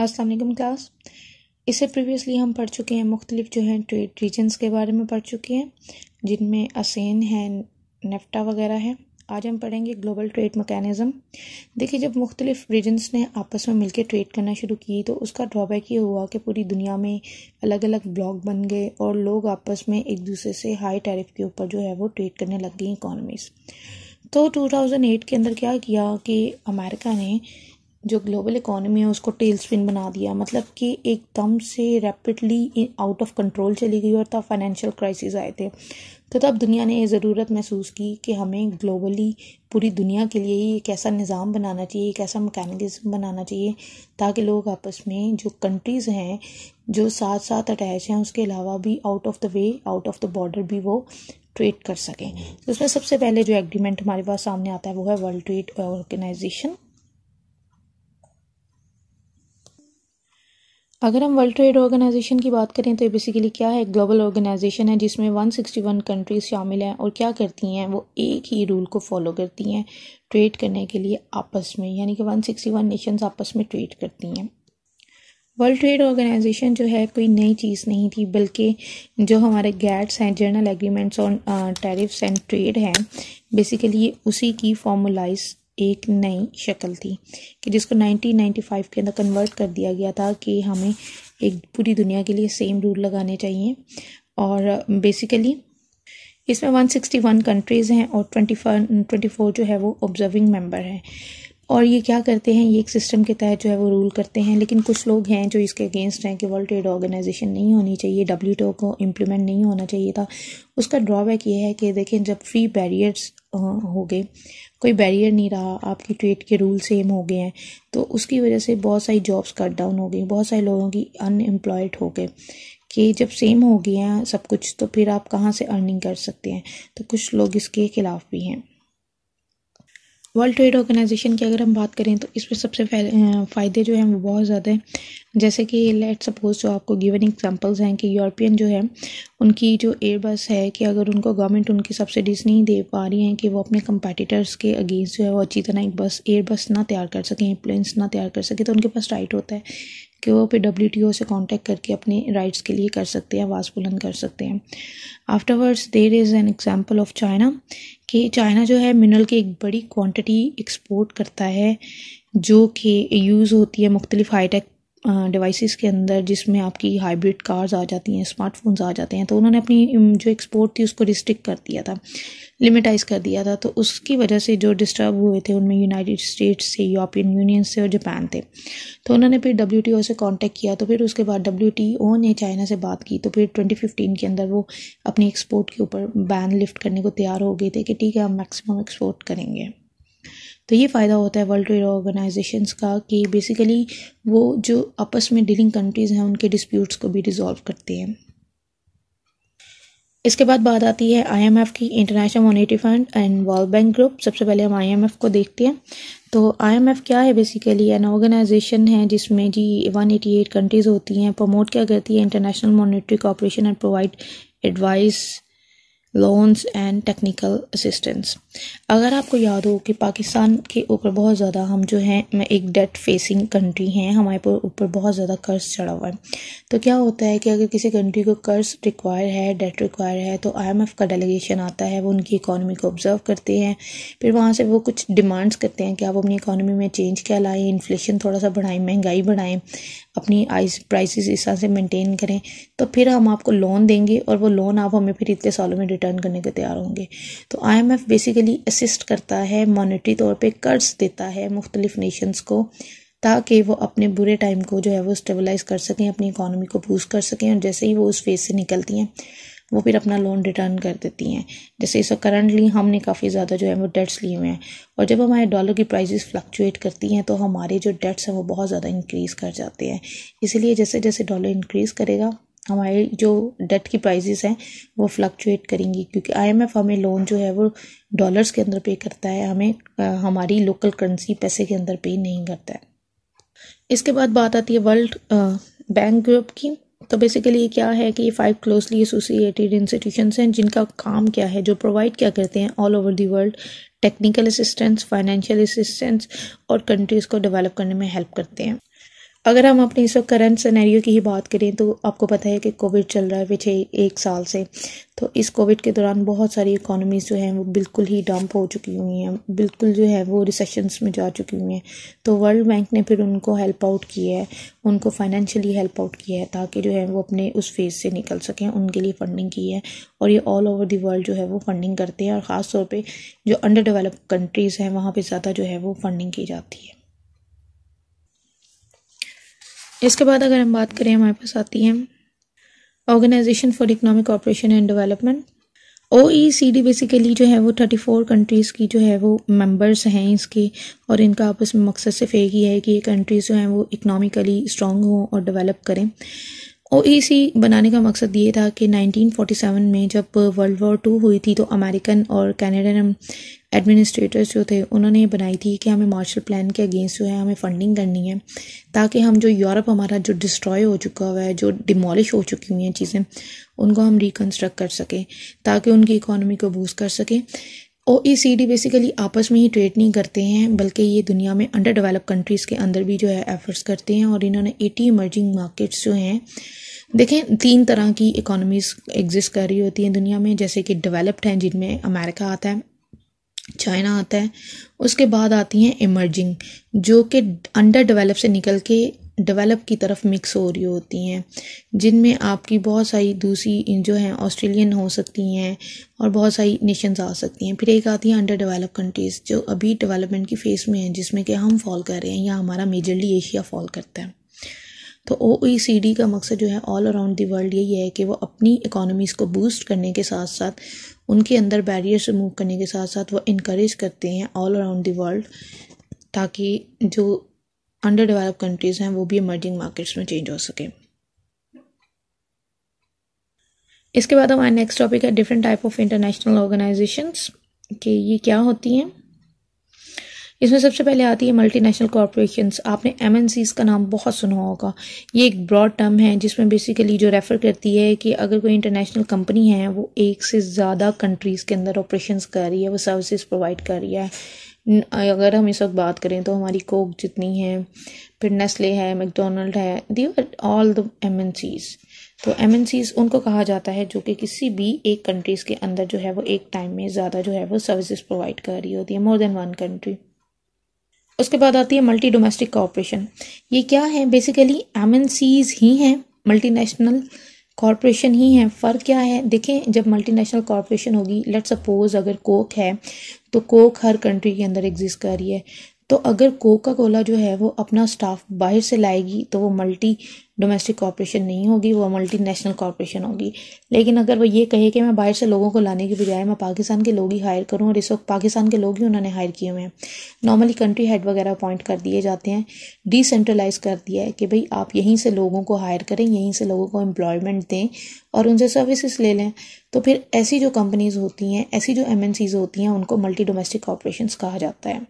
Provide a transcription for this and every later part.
अस्सलाम वालेकुम क्लास। इससे प्रीवियसली हम पढ़ चुके हैं मुख्तलिफ जो हैं ट्रेड रीजन्स के बारे में पढ़ चुके हैं, जिनमें ASEAN है, नेफ्टा वगैरह है। आज हम पढ़ेंगे ग्लोबल ट्रेड मैकेनिज़्म। देखिए, जब मुख्तलिफ रीजन्स ने आपस में मिलकर ट्रेड करना शुरू की तो उसका ड्रॉबैक ये हुआ कि पूरी दुनिया में अलग अलग ब्लॉक बन गए और लोग आपस में एक दूसरे से हाई टैरिफ के ऊपर जो है वो ट्रेड करने लग गई इकॉनमीज़। तो 2008 के अंदर क्या किया कि अमेरिका ने जो ग्लोबल इकॉनमी है उसको टेल स्पिन बना दिया, मतलब कि एकदम से रैपिडली आउट ऑफ कंट्रोल चली गई और तब फाइनेंशियल क्राइसिस आए थे। तो तब दुनिया ने ये ज़रूरत महसूस की कि हमें ग्लोबली पूरी दुनिया के लिए एक ऐसा निज़ाम बनाना चाहिए, एक ऐसा मैकेनिज़्म बनाना चाहिए ताकि लोग आपस में जो कंट्रीज़ हैं जो साथ साथ अटैच हैं उसके अलावा भी out of the way, out of the border भी वो ट्रेड कर सकें। तो उसमें सबसे पहले जो एग्रीमेंट हमारे पास सामने आता है वो है वर्ल्ड ट्रेड ऑर्गेनाइजेशन। अगर हम वर्ल्ड ट्रेड ऑर्गेनाइजेशन की बात करें तो ये बेसिकली क्या है, ग्लोबल ऑर्गेनाइजेशन है जिसमें 161 कंट्रीज़ शामिल हैं और क्या करती हैं, वो एक ही रूल को फॉलो करती हैं ट्रेड करने के लिए आपस में, यानी कि 161 नेशंस आपस में ट्रेड करती हैं। वर्ल्ड ट्रेड ऑर्गेनाइजेशन जो है कोई नई चीज़ नहीं थी, बल्कि जो हमारे गैट्स हैं, journal agreements on tariffs and trade हैं, बेसिकली उसी की फॉर्मुलाइज एक नई शक्ल थी कि जिसको 1995 के अंदर कन्वर्ट कर दिया गया था कि हमें एक पूरी दुनिया के लिए सेम रूल लगाने चाहिए। और बेसिकली इसमें 161 कंट्रीज़ हैं और 24 जो है वो ऑब्जर्विंग मेंबर हैं। और ये क्या करते हैं, ये एक सिस्टम के तहत जो है वो रूल करते हैं। लेकिन कुछ लोग हैं जो इसके अगेंस्ट हैं कि वर्ल्ड ट्रेड ऑर्गेनाइजेशन नहीं होनी चाहिए, WTO को इम्प्लीमेंट नहीं होना चाहिए था। उसका ड्रॉबैक ये है कि देखें, जब फ्री बैरियर्स हो गए, कोई बैरियर नहीं रहा, आपकी ट्रेड के रूल सेम हो गए हैं, तो उसकी वजह से बहुत सारी जॉब्स कट डाउन हो गई, बहुत सारे लोगों की अनएम्प्लॉयड हो गए कि जब सेम हो गया है सब कुछ तो फिर आप कहाँ से अर्निंग कर सकते हैं। तो कुछ लोग इसके खिलाफ भी हैं। वर्ल्ड ट्रेड ऑर्गेनाइजेशन की अगर हम बात करें तो इसमें सबसे फ़ायदे जो हैं वो बहुत ज़्यादा हैं। जैसे कि लेट सपोज जो आपको गिवन एग्जांपल्स हैं कि यूरोपियन जो है उनकी जो एयरबस है कि अगर उनको गवर्नमेंट उनकी सब्सिडीज़ नहीं दे पा रही हैं कि वो अपने कंपटीटर्स के अगेंस्ट जो है वो अच्छी तरह एक एयरबस ना तैयार कर सकें, प्लेन्स ना तैयार कर सकें, तो उनके पास राइट होता है कि वो फिर WTO से कांटेक्ट करके अपने राइट्स के लिए कर सकते हैं, आवाज़ बुलंद कर सकते हैं। Afterwards there is an example of China कि चाइना जो है मिनरल की एक बड़ी क्वांटिटी एक्सपोर्ट करता है जो कि यूज़ होती है मुख्तलिफ हाईटेक डिवाइसेस के अंदर, जिसमें आपकी हाइब्रिड कार्स आ जाती हैं, स्मार्टफोन्स आ जाते हैं। तो उन्होंने अपनी जो एक्सपोर्ट थी उसको रिस्ट्रिक्ट कर दिया था, लिमिटाइज़ कर दिया था। तो उसकी वजह से जो डिस्टर्ब हुए थे उनमें यूनाइटेड स्टेट्स से, यूरोपियन यूनियन से और जापान थे। तो उन्होंने फिर WTO से कांटेक्ट किया, तो फिर उसके बाद WTO ने चाइना से बात की, तो फिर 2015 के अंदर वो अपनी एक्सपोर्ट के ऊपर बैन लिफ्ट करने को तैयार हो गए थे कि ठीक है हम मैक्सिमम एक्सपोर्ट करेंगे। तो ये फ़ायदा होता है वर्ल्ड ट्रेड ऑर्गेनाइजेशंस का कि बेसिकली वो जो आपस में डीलिंग कंट्रीज़ हैं उनके डिस्प्यूट्स को भी रिजॉल्व करते हैं। इसके बाद बात आती है IMF की, international monetary fund and world bank group. सबसे पहले हम IMF को देखते हैं। तो IMF क्या है, बेसिकली एन ऑर्गेनाइजेशन है जिसमें जी 188 कंट्रीज़ होती हैं। प्रमोट क्या करती है, international monetary cooperation and provide advice, loans and technical assistance. अगर आपको याद हो कि पाकिस्तान के ऊपर बहुत ज़्यादा हम जो हैं एक डेट फेसिंग कंट्री हैं, हमारे ऊपर बहुत ज़्यादा कर्ज चढ़ा हुआ है। तो क्या होता है कि अगर किसी कंट्री को कर्ज रिक्वायर है, डेट रिक्वायर है, तो IMF का डेलीगेशन आता है, वो उनकी इकॉनमी को ऑब्जर्व करते हैं, फिर वहाँ से वो कुछ डिमांड्स करते हैं कि आप अपनी इकॉनमी में चेंज क्या लाएँ, इन्फ्लेशन थोड़ा सा बढ़ाएं, महंगाई बढ़ाएं, अपनी प्राइसेस इस तरह से मेंटेन करें, तो फिर हम आपको लोन देंगे और वो लोन आप हमें फिर इतने सालों में रिटर्न करने को तैयार होंगे। तो IMF बेसिकली असिस्ट करता है, मॉनेटरी तौर पे कर्ज देता है मुख्तलिफ नेशंस को ताकि वो अपने बुरे टाइम को जो है वो स्टेबलाइज कर सकें, अपनी इकॉनमी को बूस्ट कर सकें, और जैसे ही वो उस फेज से निकलती हैं वो फिर अपना लोन रिटर्न कर देती हैं। जैसे इस करंटली हमने काफ़ी ज़्यादा जो है वो डेट्स लिए हुए हैं, और जब हमारे डॉलर की प्राइसेस फ्लक्चुएट करती हैं तो हमारे जो डेट्स हैं वो बहुत ज़्यादा इंक्रीज़ कर जाते हैं। इसलिए जैसे जैसे डॉलर इंक्रीज़ करेगा हमारे जो डेट की प्राइसेस हैं वो फ्लक्चुएट करेंगी, क्योंकि IMF हमें लोन जो है वो डॉलर्स के अंदर पे करता है, हमें हमारी लोकल करेंसी पैसे के अंदर पे नहीं करता है। इसके बाद बात आती है वर्ल्ड बैंक ग्रुप की। तो बेसिकली ये क्या है कि ये 5 क्लोजली एसोसिएटेड इंस्टीट्यूशंस हैं जिनका काम क्या है, जो प्रोवाइड क्या करते हैं all over the world technical assistance, financial assistance और कंट्रीज़ को डेवलप करने में हेल्प करते हैं। अगर हम अपने इस वक्त करंट सिनेरियो की ही बात करें तो आपको पता है कि कोविड चल रहा है पिछले 1 साल से। तो इस कोविड के दौरान बहुत सारी इकोनॉमीज़ जो हैं वो बिल्कुल ही डंप हो चुकी हुई हैं, बिल्कुल जो है वो रिसेशंस में जा चुकी हुई हैं। तो वर्ल्ड बैंक ने फिर उनको हेल्प आउट किया है, उनको फाइनेंशियली हेल्प आउट किया है ताकि जो है वो अपने उस फेज़ से निकल सकें, उनके लिए फ़ंडिंग की है। और ये ऑल ओवर द वर्ल्ड जो है वो फंडिंग करते हैं और ख़ास तौर पर जो अंडर डेवलप कंट्रीज़ हैं वहाँ पर ज़्यादा जो है वो फंडिंग की जाती है। इसके बाद अगर हम बात करें, हमारे पास आती है organisation for economic cooperation and development. OECD basically जो है वो 34 कंट्रीज़ की जो है वो मेंबर्स हैं इसके, और इनका आपस में मकसद सिर्फ एक ही है कि ये कंट्रीज़ जो हैं वो इकोनॉमिकली स्ट्रॉन्ग हों और डेवलप करें। OEC बनाने का मकसद ये था कि 1947 में जब वर्ल्ड वॉर 2 हुई थी तो अमेरिकन और कैनेडियन एडमिनिस्ट्रेटर्स जो थे उन्होंने ये बनाई थी कि हमें मार्शल प्लान के अगेंस्ट जो है हमें फंडिंग करनी है ताकि हम जो यूरोप हमारा जो डिस्ट्रॉय हो चुका हुआ है, जो डिमोलिश हो चुकी हुई हैं चीज़ें, उनको हम रिकन्स्ट्रक्ट कर सकें ताकि उनकी इकोनॉमी को बूस्ट कर सकें। OECD बेसिकली आपस में ही ट्रेड नहीं करते हैं बल्कि ये दुनिया में अंडर डेवलप कंट्रीज़ के अंदर भी जो है एफर्ट्स करते हैं। और इन्होंने 80 इमर्जिंग मार्केट्स जो हैं, देखें 3 तरह की इकोनॉमीज़ एग्जिस्ट कर रही होती हैं दुनिया में, जैसे कि डेवलप्ड हैं जिनमें अमेरिका आता है, चाइना आता है, उसके बाद आती हैं इमर्जिंग जो कि अंडर डेवलप से निकल के डेवलप की तरफ मिक्स हो रही होती हैं, जिनमें आपकी बहुत सारी दूसरी जो हैं ऑस्ट्रेलियन हो सकती हैं और बहुत सारी नेशंस आ सकती हैं। फिर एक आती है अंडर डेवलप कंट्रीज़ जो अभी डेवलपमेंट की फेज़ में हैं, जिसमें कि हम फॉल कर रहे हैं या हमारा मेजरली एशिया फॉल करता है। तो OECD का मकसद जो है ऑल अराउंड द वर्ल्ड यही है कि वो अपनी इकोनॉमीज़ को बूस्ट करने के साथ साथ उनके अंदर बैरियर्स रिमूव करने के साथ साथ वो इनकरेज करते हैं ऑल अराउंड द वर्ल्ड ताकि जो अंडर डेवलप कंट्रीज़ हैं वो भी इमर्जिंग मार्केट्स में चेंज हो सके। इसके बाद हमारा नेक्स्ट टॉपिक है different type of international organisations कि ये क्या होती हैं। इसमें सबसे पहले आती है मल्टीनेशनल कॉरपोरेशंस। आपने MNCs का नाम बहुत सुना होगा। ये एक ब्रॉड टर्म है जिसमें बेसिकली जो रेफ़र करती है कि अगर कोई इंटरनेशनल कंपनी है वो एक से ज़्यादा कंट्रीज़ के अंदर ऑपरेशंस कर रही है, वो सर्विसेज प्रोवाइड कर रही है। अगर हम इस वक्त बात करें तो हमारी कोक जितनी है, फिर नेस्ले है, मैकडोनल्ड है, दी आर ऑल द MNCs। तो MNCs उनको कहा जाता है जो कि किसी भी एक कंट्रीज़ के अंदर जो है वो एक टाइम में ज़्यादा जो है वो सर्विसेज प्रोवाइड कर रही होती है, मोर देन वन कंट्री। उसके बाद आती है मल्टी डोमेस्टिक कॉरपोरेशन। ये क्या है? बेसिकली MNCs ही हैं, मल्टीनेशनल कॉरपोरेशन ही है। फ़र्क क्या है? देखें, जब मल्टीनेशनल कॉरपोरेशन होगी, लेट्स सपोज अगर कोक है तो कोक हर कंट्री के अंदर एग्जिस्ट कर रही है। तो अगर कोका कोला जो है वो अपना स्टाफ बाहर से लाएगी तो वो मल्टी डोमेस्टिक कॉरपोरेशन नहीं होगी, वो मल्टी नेशनल कॉरपोरेशन होगी। लेकिन अगर वो ये कहे कि मैं बाहर से लोगों को लाने की बजाय मैं पाकिस्तान के लोग ही हायर करूं, और इस वक्त पाकिस्तान के लोग ही उन्होंने हायर किए हुए हैं, नॉर्मली कंट्री हेड वगैरह अपॉइंट कर दिए जाते हैं, डिसेंट्रलाइज कर दिया है कि भाई आप यहीं से लोगों को हायर करें, यहीं से लोगों को एम्प्लॉयमेंट दें और उनसे सर्विसेज ले लें। तो फिर ऐसी जो कंपनीज होती हैं, ऐसी जो MNCs होती हैं, उनको मल्टी डोमेस्टिक कॉरपोरेशंस कहा जाता है।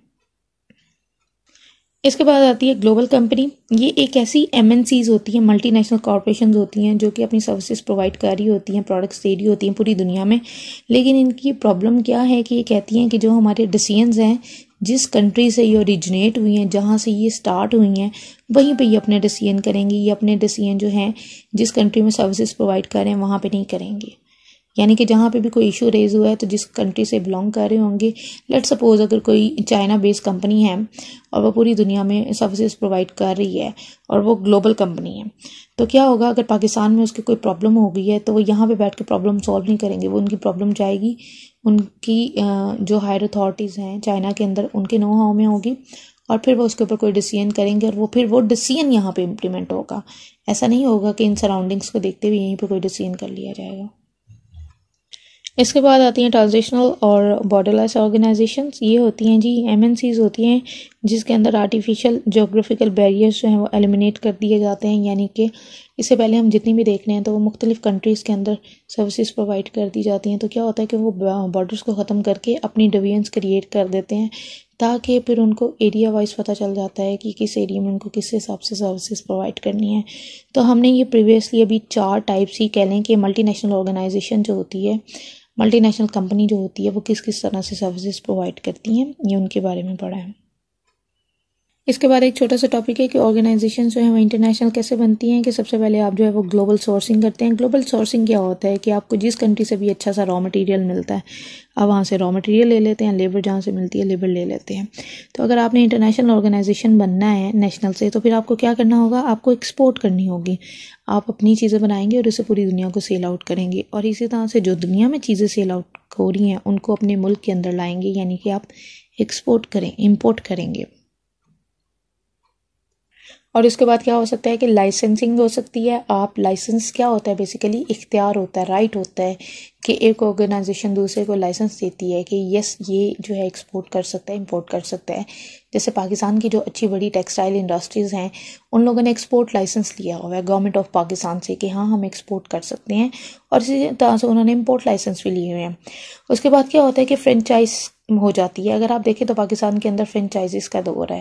इसके बाद आती है ग्लोबल कंपनी। ये एक ऐसी MNCs होती हैं, मल्टीनेशनल कॉरपोरेशंस होती हैं जो कि अपनी सर्विसेज प्रोवाइड कर रही होती हैं, प्रोडक्ट्स दे रही होती हैं पूरी दुनिया में। लेकिन इनकी प्रॉब्लम क्या है कि ये कहती हैं कि जो हमारे डिसीजंस हैं, जिस कंट्री से ये ओरिजिनेट हुई हैं, जहाँ से ये स्टार्ट हुई हैं, वहीं पे ये अपने डिसीजन करेंगी। ये अपने डिसीजन जो हैं जिस कंट्री में सर्विसेज प्रोवाइड कर रहे हैं वहाँ पे नहीं करेंगे। यानी कि जहाँ पे भी कोई इशू रेज हुआ है तो जिस कंट्री से बिलोंग कर रहे होंगे, लेट्स सपोज अगर कोई चाइना बेस्ड कंपनी है और वो पूरी दुनिया में सर्विसेज प्रोवाइड कर रही है और वो ग्लोबल कंपनी है, तो क्या होगा अगर पाकिस्तान में उसकी कोई प्रॉब्लम हो गई है तो वो यहाँ पे बैठ के प्रॉब्लम सॉल्व नहीं करेंगे। वो उनकी प्रॉब्लम जाएगी उनकी जो हायर अथॉरिटीज़ हैं चाइना के अंदर, उनके नो हाउ में होगी और फिर वो उसके ऊपर कोई डिसीजन करेंगे और वो डिसीजन यहाँ पे इम्प्लीमेंट होगा। ऐसा नहीं होगा कि इन सराउंडिंग्स को देखते हुए यहीं पर कोई डिसीजन कर लिया जाएगा। इसके बाद आती हैं ट्रांजिशनल और बॉर्डरलेस ऑर्गेनाइजेशंस। ये होती हैं जी MNCs होती हैं जिसके अंदर आर्टिफिशियल जोग्राफिकल बैरियर्स जो हैं वो एलिमिनेट कर दिए जाते हैं। यानी कि इससे पहले हम जितनी भी देख रहे हैं तो वो मुख्तलिफ कंट्रीज़ के अंदर सर्विसेज प्रोवाइड कर दी जाती हैं। तो क्या होता है कि वो बॉर्डर्स को ख़त्म करके अपनी डिवीजन्स क्रिएट कर देते हैं ताकि फिर उनको एरिया वाइज पता चल जाता है कि किस एरिया में उनको किस हिसाब से सर्विसेज प्रोवाइड करनी है। तो हमने ये प्रीवियसली अभी 4 टाइप्स ही कह लें कि मल्टीनेशनल ऑर्गेनाइजेशन जो होती है, मल्टीनेशनल कंपनी जो होती है, वो किस किस तरह से सर्विसेज प्रोवाइड करती हैं, ये उनके बारे में पढ़ा है। इसके बाद एक छोटा सा टॉपिक है कि ऑर्गेनाइजेशन जो है वो इंटरनेशनल कैसे बनती हैं, कि सबसे पहले आप जो है वो ग्लोबल सोर्सिंग करते हैं। ग्लोबल सोर्सिंग क्या होता है कि आपको जिस कंट्री से भी अच्छा सा रॉ मटेरियल मिलता है, आप वहाँ से रॉ मटेरियल ले लेते हैं, लेबर जहाँ से मिलती है लेबर ले लेते हैं। तो अगर आपने इंटरनेशनल ऑर्गेनाइजेशन बनना है नेशनल से, तो फिर आपको क्या करना होगा, आपको एक्सपोर्ट करनी होगी। आप अपनी चीज़ें बनाएंगे और इसे पूरी दुनिया को सेल आउट करेंगे, और इसी तरह से जो दुनिया में चीज़ें सेल आउट हो रही हैं उनको अपने मुल्क के अंदर लाएंगे, यानी कि आप एक्सपोर्ट करें, इम्पोर्ट करेंगे। और इसके बाद क्या हो सकता है कि लाइसेंसिंग हो सकती है। आप लाइसेंस क्या होता है, बेसिकली इख्तियार होता है, राइट होता है कि एक ऑर्गेनाइजेशन दूसरे को लाइसेंस देती है कि यस ये जो है एक्सपोर्ट कर सकता है, इंपोर्ट कर सकता है। जैसे पाकिस्तान की जो अच्छी बड़ी टेक्सटाइल इंडस्ट्रीज़ हैं, उन लोगों ने एक्सपोर्ट लाइसेंस लिया हुआ है गवर्नमेंट ऑफ पाकिस्तान से कि हाँ हम एक्सपोर्ट कर सकते हैं, और इसी तरह से उन्होंने इम्पोर्ट लाइसेंस भी लिए हुए हैं। उसके बाद क्या होता है कि फ्रेंचाइज हो जाती है। अगर आप देखें तो पाकिस्तान के अंदर फ्रेंचाइजीज का दौर है।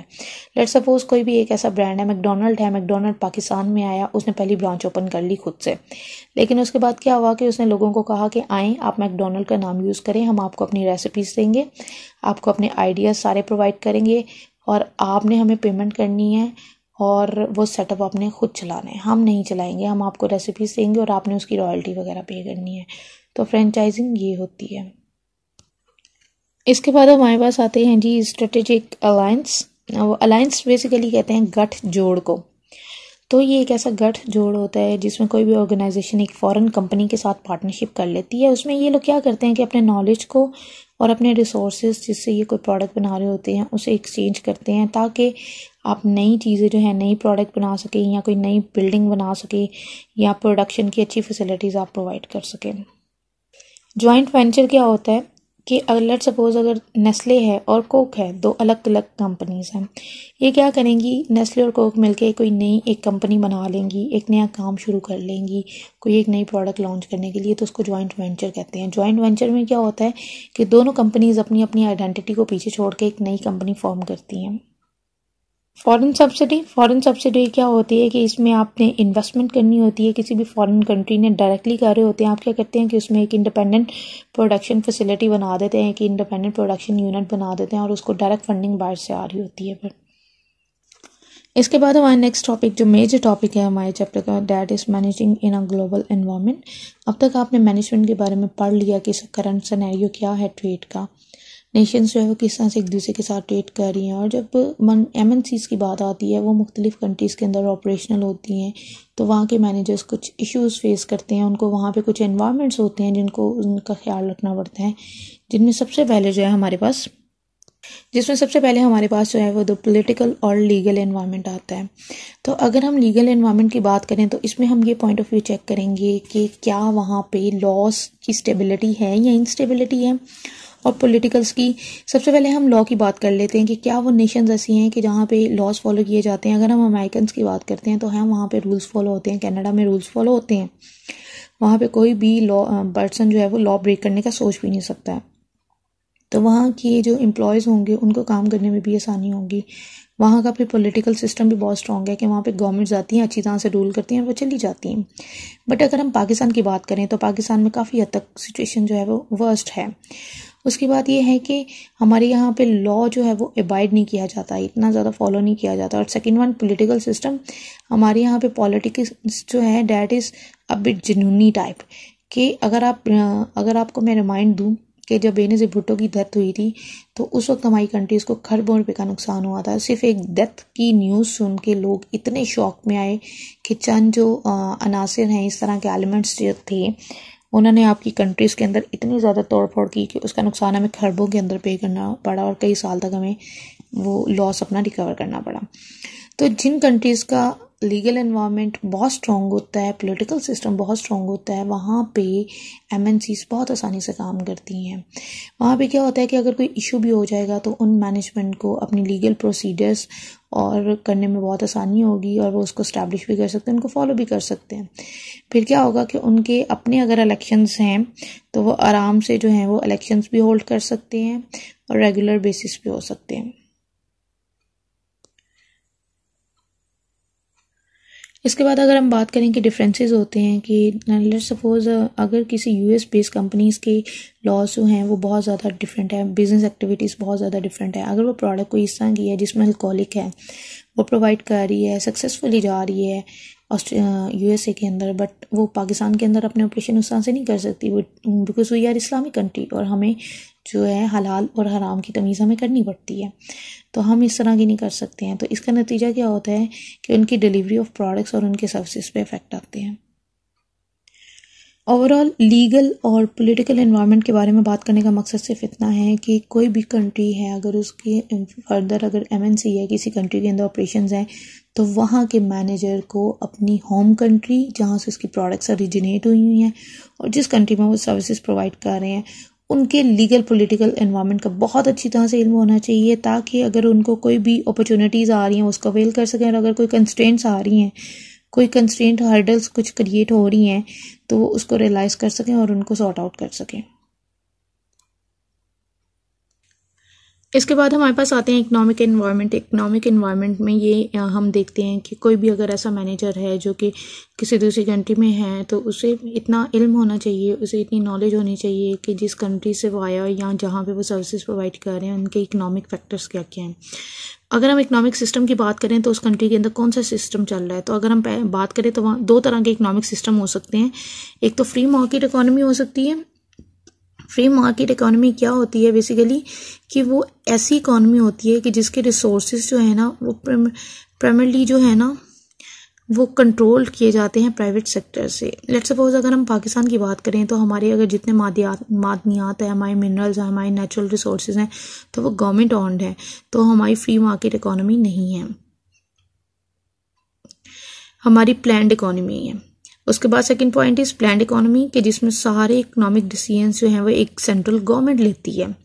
लेट सपोज कोई भी एक ऐसा ब्रांड है, मैकडोनल्ड है, मैकडोनल्ड पाकिस्तान में आया, उसने पहली ब्रांच ओपन कर ली खुद से, लेकिन उसके बाद क्या हुआ कि उसने लोगों को कहा कि आएँ आप मैकडोनल्ड का नाम यूज़ करें, हम आपको अपनी रेसिपीज़ देंगे, आपको अपने आइडियाज़ सारे प्रोवाइड करेंगे, और आपने हमें पेमेंट करनी है, और वो सेटअप आपने खुद चलाना है, हम नहीं चलाएंगे, हम आपको रेसिपीज़ देंगे और आपने उसकी रॉयल्टी वगैरह पे करनी है। तो फ्रेंचाइजिंग ये होती है। इसके बाद हमारे पास आते हैं जी स्ट्रेटेजिक अलायंस। अलायंस बेसिकली कहते हैं गठ जोड़ को। तो ये एक ऐसा गठ जोड़ होता है जिसमें कोई भी ऑर्गेनाइजेशन एक फॉरेन कंपनी के साथ पार्टनरशिप कर लेती है। उसमें ये लोग क्या करते हैं कि अपने नॉलेज को और अपने रिसोर्सेज जिससे ये कोई प्रोडक्ट बना रहे होते हैं उसे एक्सचेंज करते हैं, ताकि आप नई चीज़ें जो है, नई प्रोडक्ट बना सकें, या कोई नई बिल्डिंग बना सके, या प्रोडक्शन की अच्छी फैसिलिटीज़ आप प्रोवाइड कर सकें। जॉइंट वेंचर क्या होता है कि अगर लेट सपोज अगर नेस्ले है और कोक है, दो अलग अलग कंपनीज हैं, ये क्या करेंगी, नेस्ले और कोक मिलके कोई नई एक कंपनी बना लेंगी, एक नया काम शुरू कर लेंगी, कोई एक नई प्रोडक्ट लॉन्च करने के लिए, तो उसको जॉइंट वेंचर कहते हैं। जॉइंट वेंचर में क्या होता है कि दोनों कंपनीज अपनी अपनी आइडेंटिटी को पीछे छोड़ के एक नई कंपनी फॉर्म करती हैं। फॉरेन सब्सिडी क्या होती है कि इसमें आपने इन्वेस्टमेंट करनी होती है, किसी भी फॉरेन कंट्री ने डायरेक्टली कर रहे होते हैं, आप क्या करते हैं कि उसमें एक इंडिपेंडेंट प्रोडक्शन फैसिलिटी बना देते हैं, कि इंडिपेंडेंट प्रोडक्शन यूनिट बना देते हैं, और उसको डायरेक्ट फंडिंग बाहर से आ रही होती है। फिर इसके बाद हमारा नेक्स्ट टॉपिक जो मेजर टॉपिक है हमारे चैप्टर का, that is managing in a global environment. अब तक आपने मैनेजमेंट के बारे में पढ़ लिया कि करंट सिनेरियो क्या है ट्रेड का, नेशंस जो है वो किस तरह से एक दूसरे के साथ ट्रेड कर रही हैं, और जब MNCs की बात आती है वो मुख्तलिफ कंट्रीज़ के अंदर ऑपरेशनल होती हैं, तो वहाँ के मैनेजर्स कुछ इश्यूज़ फेस करते हैं, उनको वहाँ पे कुछ एनवायरनमेंट्स होते हैं जिनको उनका ख्याल रखना पड़ता है, जिनमें सबसे पहले जो है हमारे पास जो है वो दो पॉलिटिकल और लीगल एनवायरनमेंट आता है। तो अगर हम लीगल एनवायरनमेंट की बात करें तो इसमें हम ये पॉइंट ऑफ व्यू चेक करेंगे कि क्या वहाँ पे लॉस की स्टेबिलिटी है या इंस्टेबिलिटी है। और पॉलिटिकल्स की सबसे पहले हम लॉ की बात कर लेते हैं कि क्या वो नेशंस ऐसी हैं कि जहाँ पे लॉज फॉलो किए जाते हैं। अगर हम अमेरिकन्स की बात करते हैं तो हम वहाँ पे रूल्स फॉलो होते हैं, कनाडा में रूल्स फॉलो होते हैं, वहाँ पे कोई भी लॉ पर्सन जो है वो लॉ ब्रेक करने का सोच भी नहीं सकता है। तो वहाँ के जो एम्प्लॉयज़ होंगे उनको काम करने में भी आसानी होगी। वहाँ का फिर पॉलिटिकल सिस्टम भी बहुत स्ट्रॉन्ग है कि वहाँ पे गवर्नमेंट्स आती हैं, अच्छी तरह से रूल करती हैं, वो चली जाती हैं। बट अगर हम पाकिस्तान की बात करें तो पाकिस्तान में काफ़ी हद तक सिचुएशन जो है वो वर्स्ट है। उसकी बात यह है कि हमारे यहाँ पे लॉ जो है वो अबाइड नहीं किया जाता, इतना ज़्यादा फॉलो नहीं किया जाता। और सेकंड वन, पॉलिटिकल सिस्टम, हमारे यहाँ पे पॉलिटिक्स जो है डैट इज़ अ बिट जुनूनी टाइप कि अगर आपको मैं रिमाइंड दूँ कि जब बेनज़ीर भुट्टो की डेथ हुई थी तो उस वक्त हमारी कंट्रीज़ को खरबों रुपये का नुकसान हुआ था। सिर्फ एक डेथ की न्यूज़ सुन के लोग इतने शौक में आए कि चंद जो अनासिर हैं, इस तरह के एलिमेंट्स जो थे, उन्होंने आपकी कंट्रीज़ के अंदर इतनी ज़्यादा तोड़ फोड़ की कि उसका नुकसान हमें खरबों के अंदर पे करना पड़ा और कई साल तक हमें वो लॉस अपना रिकवर करना पड़ा। तो जिन कंट्रीज़ का लीगल एनवायरनमेंट बहुत स्ट्रॉन्ग होता है, पॉलिटिकल सिस्टम बहुत स्ट्रॉन्ग होता है, वहाँ पे MNCs बहुत आसानी से काम करती हैं। वहाँ पे क्या होता है कि अगर कोई इशू भी हो जाएगा तो उन मैनेजमेंट को अपनी लीगल प्रोसीजर्स और करने में बहुत आसानी होगी और वो उसको इस्टेब्लिश भी कर सकते हैं, उनको फॉलो भी कर सकते हैं। फिर क्या होगा कि उनके अपने अगर इलेक्शंस हैं तो वो आराम से जो हैं वो इलेक्शंस भी होल्ड कर सकते हैं और रेगुलर बेसिस पे हो सकते हैं। इसके बाद अगर हम बात करें कि डिफरेंसेस होते हैं कि लेट्स सपोज अगर किसी यूएस बेस्ड कंपनीज़ के लॉस जो हैं वो बहुत ज़्यादा डिफरेंट है, बिजनेस एक्टिविटीज़ बहुत ज़्यादा डिफरेंट है। अगर वो प्रोडक्ट कोई इस तरह की है जिसमें अल्कोहलिक है, वो प्रोवाइड कर रही है, सक्सेसफुली जा रही है यूएसए के अंदर, बट वो पाकिस्तान के अंदर अपने ऑपरेशन उस तरह से नहीं कर सकती, वो because we are Islamic country और हमें जो है हलाल और हराम की तमीज़ हमें करनी पड़ती है, तो हम इस तरह की नहीं कर सकते हैं। तो इसका नतीजा क्या होता है कि उनकी डिलीवरी ऑफ प्रोडक्ट्स और उनके सर्विसेज पे इफेक्ट आते हैं। ओवरऑल लीगल और पॉलिटिकल एनवायरनमेंट के बारे में बात करने का मकसद सिर्फ इतना है कि कोई भी कंट्री है, अगर उसके फर्दर अगर एमएनसी है, किसी कंट्री के अंदर ऑपरेशंस हैं, तो वहाँ के मैनेजर को अपनी होम कंट्री जहाँ से उसकी प्रोडक्ट्स ओरिजिनेट हुई हैं और जिस कंट्री में वो सर्विसेज प्रोवाइड कर रहे हैं, उनके लीगल पॉलिटिकल एनवायरनमेंट का बहुत अच्छी तरह से इल्म होना चाहिए, ताकि अगर उनको कोई भी अपॉर्चुनिटीज़ आ रही हैं उसको अवेल कर सकें, और अगर कोई कंस्ट्रेंट्स आ रही हैं, कोई कंस्ट्रेंट हर्डल्स कुछ क्रिएट हो रही हैं, तो वो उसको रियलाइज़ कर सकें और उनको सॉर्ट आउट कर सकें। इसके बाद हमारे पास आते हैं इकोनॉमिक एनवायरनमेंट। इकोनॉमिक एनवायरनमेंट में ये हम देखते हैं कि कोई भी अगर ऐसा मैनेजर है जो कि किसी दूसरी कंट्री में है, तो उसे इतना इल्म होना चाहिए, उसे इतनी नॉलेज होनी चाहिए कि जिस कंट्री से वो आया या जहाँ पे वो सर्विसेज प्रोवाइड कर रहे हैं उनके इकोनॉमिक फैक्टर्स क्या क्या हैं। अगर हम इकोनॉमिक सिस्टम की बात करें तो उस कंट्री के अंदर कौन सा सिस्टम चल रहा है, तो अगर हम बात करें तो वहाँ दो तरह के इकोनॉमिक सिस्टम हो सकते हैं। एक तो फ्री मार्केट इकोनॉमी हो सकती है। फ्री मार्केट इकोनॉमी क्या होती है बेसिकली कि वो ऐसी इकोनॉमी होती है कि जिसके रिसोर्सेज जो है ना वो प्राइमरली जो है ना वो कंट्रोल किए जाते हैं प्राइवेट सेक्टर से। लेट्स सपोज अगर हम पाकिस्तान की बात करें तो हमारे अगर जितने मादनियात है, हमारे मिनरल्स हैं, हमारे नेचुरल रिसोर्सेज हैं, तो वो गवर्नमेंट ऑन्ड है, तो हमारी फ्री मार्केट इकोनॉमी नहीं है, हमारी प्लान्ड इकोनॉमी है। उसके बाद second point is planned economy के जिसमें सारे इकोनॉमिक डिसीजंस जो हैं वो एक सेंट्रल गवर्नमेंट लेती है।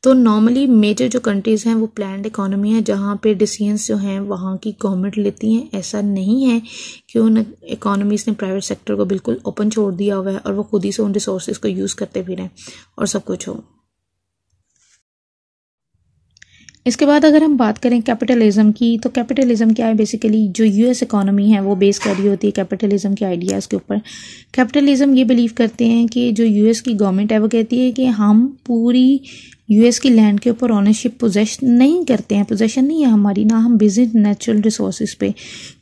तो नॉर्मली मेजर जो कंट्रीज़ हैं वो प्लान्ड इकोनॉमी है, जहाँ पे डिसीजंस जो हैं वहाँ की गवर्नमेंट लेती हैं। ऐसा नहीं है कि उन इकोनॉमीज़ ने प्राइवेट सेक्टर को बिल्कुल ओपन छोड़ दिया हुआ है और वो खुद ही से उन रिसोर्सेज को यूज़ करते फिरें और सब कुछ हो। इसके बाद अगर हम बात करें कैपिटलिज्म की, तो कैपिटलिज्म क्या है बेसिकली, जो यूएस इकोनॉमी है वो बेस कर रही होती है कैपिटलिज्म के आइडियाज़ के ऊपर। कैपिटलिज्म ये बिलीव करते हैं कि जो यूएस की गवर्नमेंट है वो कहती है कि हम पूरी यूएस की लैंड के ऊपर ऑनरशिप पोजेशन नहीं करते हैं, पोजेशन नहीं है हमारी, ना हम बिजनेस नेचुरल रिसोर्सेज पे।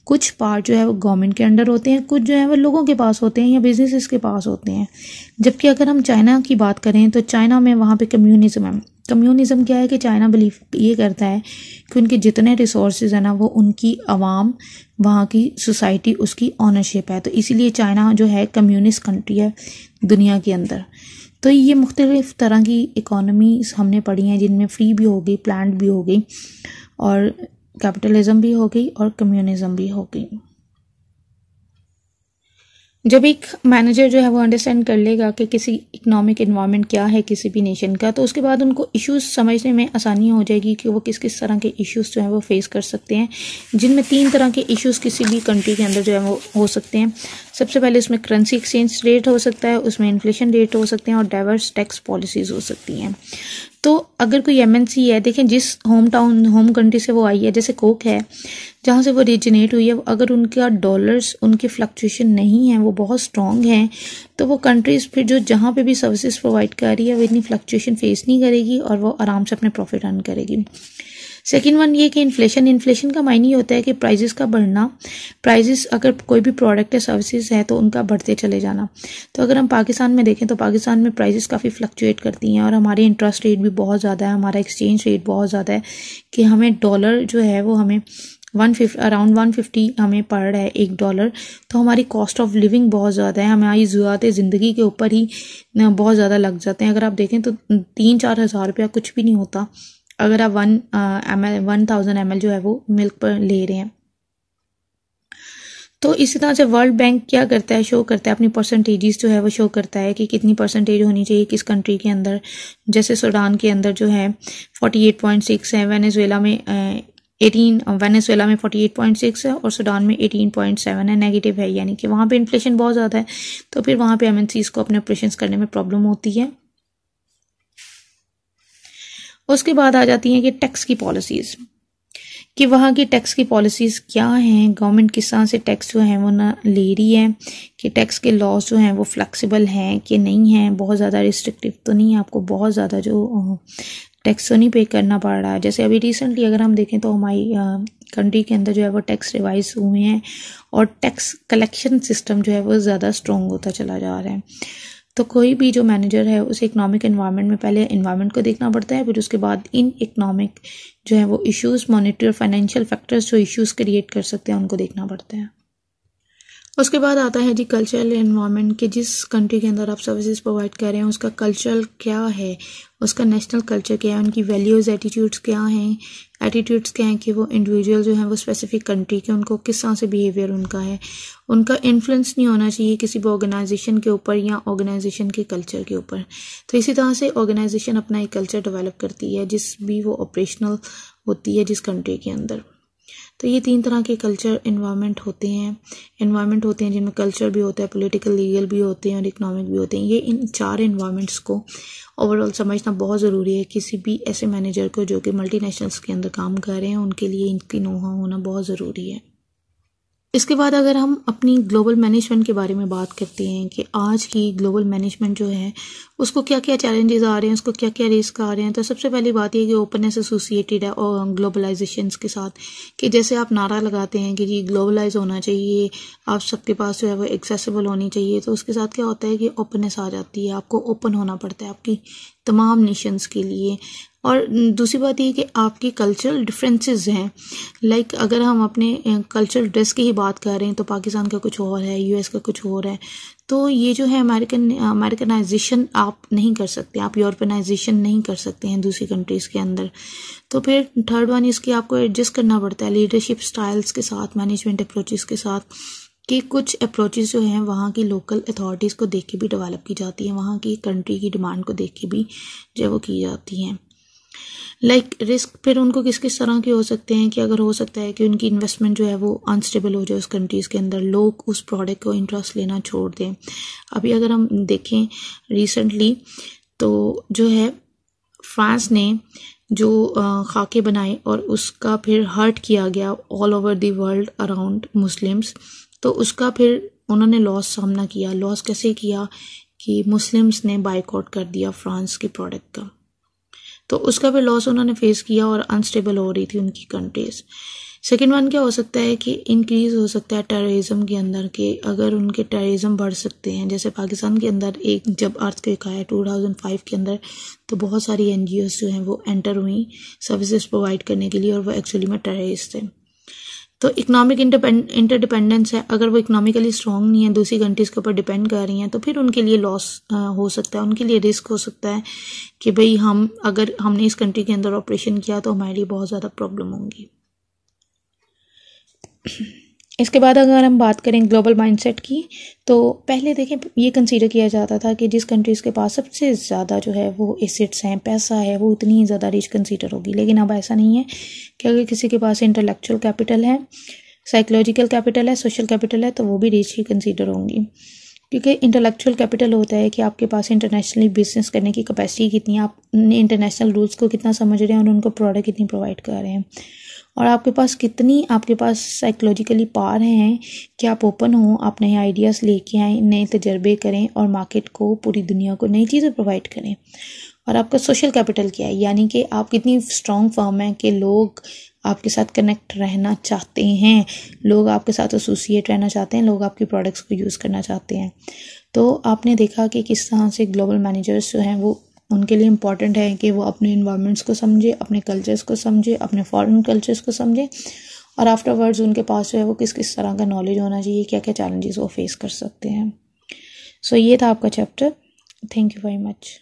कुछ पार्ट जो है वो गवर्नमेंट के अंडर होते हैं, कुछ जो है वो लोगों के पास होते हैं या बिजनेसेस के पास होते हैं। जबकि अगर हम चाइना की बात करें तो चाइना में वहाँ पे कम्युनिज्म है। कम्युनिज्म क्या है कि चाइना बिलीव ये करता है कि उनके जितने रिसोर्सेज हैं ना वो उनकी आवाम, वहाँ की सोसाइटी उसकी ऑनरशिप है, तो इसीलिए चाइना जो है कम्युनिस्ट कंट्री है दुनिया के अंदर। तो ये मुख्तलिफ तरह की इकोनॉमीज हमने पढ़ी हैं जिनमें फ्री भी हो गई, प्लान्ड भी हो गई, और कैपिटलिज्म भी हो गई और कम्युनिज्म भी हो गई। जब एक मैनेजर जो है वो अंडरस्टैंड कर लेगा कि किसी इकोनॉमिक एनवायरनमेंट क्या है किसी भी नेशन का, तो उसके बाद उनको इश्यूज समझने में आसानी हो जाएगी कि वो किस किस तरह के इश्यूज जो हैं वो फेस कर सकते हैं, जिनमें 3 तरह के इश्यूज किसी भी कंट्री के अंदर जो है वो हो सकते हैं। सबसे पहले उसमें करेंसी एक्सचेंज रेट हो सकता है, उसमें इन्फ्लेशन रेट हो सकते हैं और डाइवर्स टैक्स पॉलिसीज़ हो सकती हैं। तो अगर कोई एमएनसी है, देखें जिस होम कंट्री से वो आई है, जैसे कोक है जहाँ से वो ओरिजिनेट हुई है, अगर उनका डॉलर्स उनके फ्लक्चुएशन नहीं है, वो बहुत स्ट्रॉन्ग हैं, तो वो कंट्रीज़ फिर जो जहाँ पे भी सर्विसेज प्रोवाइड कर रही है वो इतनी फ्लक्चुएशन फेस नहीं करेगी और वो आराम से अपने प्रॉफिट अर्न करेगी। सेकेंड वन ये कि इन्फ्लेशन का मायने होता है कि प्राइजेस का बढ़ना, प्राइजेस अगर कोई भी प्रोडक्ट है सर्विसेज है तो उनका बढ़ते चले जाना। तो अगर हम पाकिस्तान में देखें तो पाकिस्तान में प्राइजेस काफ़ी फ्लक्चुएट करती हैं और हमारे इंटरेस्ट रेट भी बहुत ज़्यादा है, हमारा एक्सचेंज रेट बहुत ज़्यादा है कि हमें डॉलर जो है वो हमें अराउंड 150 हमें पड़ रहा है $1, तो हमारी कॉस्ट ऑफ लिविंग बहुत ज़्यादा है, हमारी ज़रूरत ज़िंदगी के ऊपर ही बहुत ज़्यादा लग जाते हैं। अगर आप देखें तो 3-4 हज़ार रुपया कुछ भी नहीं होता अगर आप 1000 ml जो है वो मिल्क पर ले रहे हैं। तो इसी तरह से वर्ल्ड बैंक क्या करता है, शो करता है अपनी परसेंटेजेस जो है वो शो करता है कि कितनी परसेंटेज होनी चाहिए किस कंट्री के अंदर। जैसे सूडान के अंदर जो है 48.6 है, वेनेजुएला में 48.6 है और सूडान में 18.7 है, नेगेटिव है, यानी कि वहाँ पे इन्फ्लेशन बहुत ज़्यादा है, तो फिर वहाँ पे एमएनसीज को अपने ऑपरेशंस करने में प्रॉब्लम होती है। उसके बाद आ जाती हैं कि टैक्स की पॉलिसीज़ कि वहाँ की टैक्स की पॉलिसीज़ क्या हैं, गवर्नमेंट किस तरह से टैक्स जो है वो ना ले रही है, कि टैक्स के लॉज जो हैं वो फ्लेक्सिबल हैं कि नहीं हैं, बहुत ज़्यादा रिस्ट्रिक्टिव तो नहीं है, आपको बहुत ज़्यादा जो टैक्स तो नहीं पे करना पड़ रहा है। जैसे अभी रिसेंटली अगर हम देखें तो हमारी कंट्री के अंदर जो है वो टैक्स रिवाइज हुए हैं और टैक्स कलेक्शन सिस्टम जो है वो ज़्यादा स्ट्रॉन्ग होता चला जा रहा है। तो कोई भी जो मैनेजर है उसे इकोनॉमिक एनवायरनमेंट में पहले एनवायरनमेंट को देखना पड़ता है, फिर उसके बाद इन इकोनॉमिक जो है वो इश्यूज, मॉनेटरी, फाइनेंशियल फैक्टर्स जो इश्यूज क्रिएट कर सकते हैं उनको देखना पड़ता है। उसके बाद आता है जी कल्चरल एनवायरनमेंट, कि जिस कंट्री के अंदर आप सर्विसेज प्रोवाइड कर रहे हैं उसका कल्चर क्या है, उसका नेशनल कल्चर क्या है, उनकी वैल्यूज़ एटीट्यूड्स क्या हैं, कि वो इंडिविजुअल जो हैं वो स्पेसिफिक कंट्री के उनको किस तरह से बिहेवियर उनका है, उनका इन्फ्लुएंस नहीं होना चाहिए किसी भी ऑर्गेनाइजेशन के ऊपर या ऑर्गेनाइजेशन के कल्चर के ऊपर। तो इसी तरह से ऑर्गेनाइजेशन अपना एक कल्चर डेवलप करती है जिस भी वो ऑपरेशनल होती है जिस कंट्री के अंदर। तो ये 3 तरह के कल्चर एनवायरनमेंट होते हैं जिनमें कल्चर भी होता है, पॉलिटिकल, लीगल भी होते हैं और इकोनॉमिक भी होते हैं। ये इन 4 एनवायरनमेंट्स को ओवरऑल समझना बहुत ज़रूरी है किसी भी ऐसे मैनेजर को जो कि मल्टीनेशनल्स के अंदर काम कर रहे हैं, उनके लिए इनकी नो-हाउ होना बहुत ज़रूरी है। इसके बाद अगर हम अपनी ग्लोबल मैनेजमेंट के बारे में बात करते हैं कि आज की ग्लोबल मैनेजमेंट जो है उसको क्या क्या चैलेंजेस आ रहे हैं, उसको क्या क्या रिस्क आ रहे हैं, तो सबसे पहली बात ये कि ओपननेस एसोसिएटेड है और ग्लोबलाइजेशंस के साथ, कि जैसे आप नारा लगाते हैं कि जी ग्लोबलाइज होना चाहिए, आप सबके पास जो है वो एक्सेसिबल होनी चाहिए, तो उसके साथ क्या होता है कि ओपननेस आ जाती है, आपको ओपन होना पड़ता है आपकी तमाम नेशंस के लिए। और दूसरी बात ये कि आपकी कल्चरल डिफरेंसेस हैं, लाइक अगर हम अपने कल्चरल ड्रेस की ही बात कर रहे हैं तो पाकिस्तान का कुछ और है, यूएस का कुछ और है, तो ये जो है अमेरिकनाइजेशन आप नहीं कर सकते, आप यूरोपनाइजेशन नहीं कर सकते हैं दूसरी कंट्रीज़ के अंदर। तो फिर थर्ड वन इसकी आपको एडजस्ट करना पड़ता है लीडरशिप स्टाइल्स के साथ, मैनेजमेंट अप्रोचेस के साथ, कि कुछ अप्रोचेस जो हैं वहाँ की लोकल अथॉरिटीज़ को देख के भी डेवलप की जाती हैं, वहाँ की कंट्री की डिमांड को देख के भी जो है वो की जाती हैं। लाइक रिस्क फिर उनको किस किस तरह के हो सकते हैं, कि अगर हो सकता है कि उनकी इन्वेस्टमेंट जो है वो अनस्टेबल हो जाए उस कंट्रीज़ के अंदर, लोग उस प्रोडक्ट को इंटरेस्ट लेना छोड़ दें। अभी अगर हम देखें रिसेंटली तो जो है फ्रांस ने जो खाके बनाए और उसका फिर हर्ट किया गया all over the world around Muslims, तो उसका फिर उन्होंने लॉस सामना किया। लॉस कैसे किया कि मुस्लिम्स ने बाइकआउट कर दिया फ्रांस के प्रोडक्ट का, तो उसका भी लॉस उन्होंने फेस किया और अनस्टेबल हो रही थी उनकी कंट्रीज। सेकेंड वन क्या हो सकता है कि इंक्रीज़ हो सकता है टेररिज्म के अंदर, के अगर उनके टेररिज्म बढ़ सकते हैं, जैसे पाकिस्तान के अंदर एक जब अर्थक्वेक आया 2005 के अंदर, तो बहुत सारी एनजीओज जो हैं वो एंटर हुई सर्विसेज प्रोवाइड करने के लिए और वो एक्चुअली में टेररिस्ट थे। तो इकोनॉमिक इंटरडिपेंडेंस है, अगर वो इकोनॉमिकली स्ट्रॉन्ग नहीं है, दूसरी कंट्रीज़ के ऊपर डिपेंड कर रही हैं, तो फिर उनके लिए लॉस हो सकता है, उनके लिए रिस्क हो सकता है कि भाई अगर हमने इस कंट्री के अंदर ऑपरेशन किया तो हमारे लिए बहुत ज़्यादा प्रॉब्लम होंगी। इसके बाद अगर हम बात करें ग्लोबल माइंडसेट की, तो पहले देखें ये कंसीडर किया जाता था कि जिस कंट्रीज़ के पास सबसे ज़्यादा जो है वो एसेट्स हैं, पैसा है, वो उतनी ही ज़्यादा रिच कंसीडर होगी। लेकिन अब ऐसा नहीं है कि अगर किसी के पास इंटेलेक्चुअल कैपिटल है, साइकोलॉजिकल कैपिटल है, सोशल कैपिटल है, तो वो भी रिच ही कंसीडर होंगी। क्योंकि इंटेलेक्चुअल कैपिटल होता है कि आपके पास इंटरनेशनली बिजनेस करने की कैपेसिटी कितनी है, आप इंटरनेशनल रूल्स को कितना समझ रहे हैं और उनको प्रोडक्ट कितनी प्रोवाइड कर रहे हैं, और आपके पास साइकोलॉजिकली पावर हैं कि आप ओपन हो, आप नए आइडियाज़ लेके आएँ, नए तजर्बे करें और मार्केट को, पूरी दुनिया को नई चीज़ें प्रोवाइड करें। और आपका सोशल कैपिटल क्या है, यानी कि आप कितनी स्ट्रॉन्ग फर्म है कि लोग आपके साथ कनेक्ट रहना चाहते हैं, लोग आपके साथ एसोसिएट रहना चाहते हैं, लोग आपकी प्रोडक्ट्स को यूज़ करना चाहते हैं। तो आपने देखा कि किस तरह से ग्लोबल मैनेजर्स जो हैं वो, उनके लिए इम्पॉर्टेंट है कि वो अपने इन्वायरमेंट्स को समझे, अपने कल्चर्स को समझे, अपने फॉरेन कल्चर्स को समझे, और आफ्टरवर्ड्स उनके पास जो है वो किस किस तरह का नॉलेज होना चाहिए, क्या क्या चैलेंजेस वो फेस कर सकते हैं। सो ये था आपका chapter. Thank you very much.